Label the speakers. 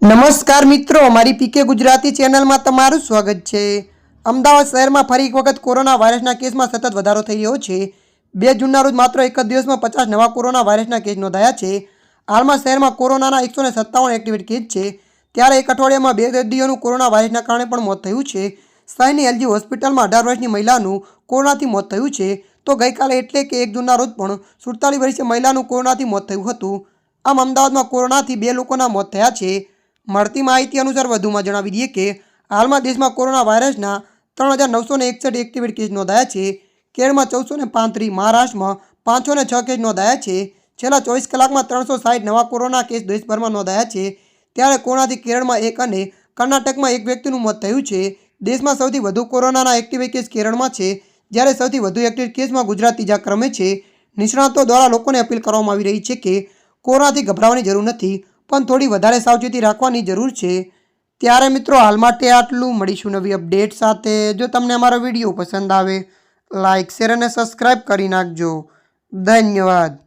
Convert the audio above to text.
Speaker 1: નમસ્કાર મિત્રો, મારી પીકે ગુજરાતી ચેનલમાં તમારું સ્વાગત છે। અમદાવાદ શહેરમાં ફરી એક વખત કોરોના વાયરસના કેસમાં સતત વધારો થઈ રહ્યો છે। 2 જૂનના રોજ માત્ર એક જ દિવસમાં 50 નવા કોરોના વાયરસના કેસ નોંધાયા છે। હાલમાં શહેરમાં કોરોનાના 157 એક્ટિવેટ કેસ છે, ત્યારે એક અઠવાડિયામાં 2 દર્દીઓનું કોરોના વાયરસના કારણે પણ મોત થયું છે। શહેરની એલજી હોસ્પિટલમાં 18 વર્ષની મહિલાનું કોરોનાથી મોત થયું છે, તો ગઈકાલે એટલે કે 1 જૂનના રોજ પણ 47 વર્ષીય મહિલાનું કોરોનાથી મોત થયું હતું। આમ અમદાવાદમાં કોરોનાથી 2 લોકોના મોત થયા છે। મળતી માહિતી અનુસાર વધુમાં જણાવી દઈએ કે હાલમાં દેશમાં કોરોના વાયરસના 3961 એક્ટિવેટ કેસ નોંધાયા છે। કેરળમાં 1435, મહારાષ્ટ્રમાં 506 કેસ નોંધાયા છે। છેલ્લા 24 કલાકમાં 360 નવા કોરોના કેસ દેશભરમાં નોંધાયા છે, ત્યારે કોરોનાથી કેરળમાં 1 અને કર્ણાટકમાં 1 વ્યક્તિનું મોત થયું છે। દેશમાં સૌથી વધુ કોરોનાના એક્ટિવ કેસ કેરળમાં છે, જ્યારે સૌથી વધુ એક્ટિવ કેસમાં ગુજરાત ત્રીજા ક્રમે છે। નિષ્ણાતો દ્વારા લોકોને અપીલ કરવામાં આવી રહી છે કે કોરોનાથી ગભરાવાની જરૂર નથી, પણ થોડી વધારે સાવચેતી રાખવાની જરૂર છે। ત્યારે મિત્રો હાલ માટે આટલું, મળીશું નવી અપડેટ સાથે। જો તમને અમારો વિડીયો પસંદ આવે, લાઇક, શેર અને સબસ્ક્રાઈબ કરી નાખજો। ધન્યવાદ।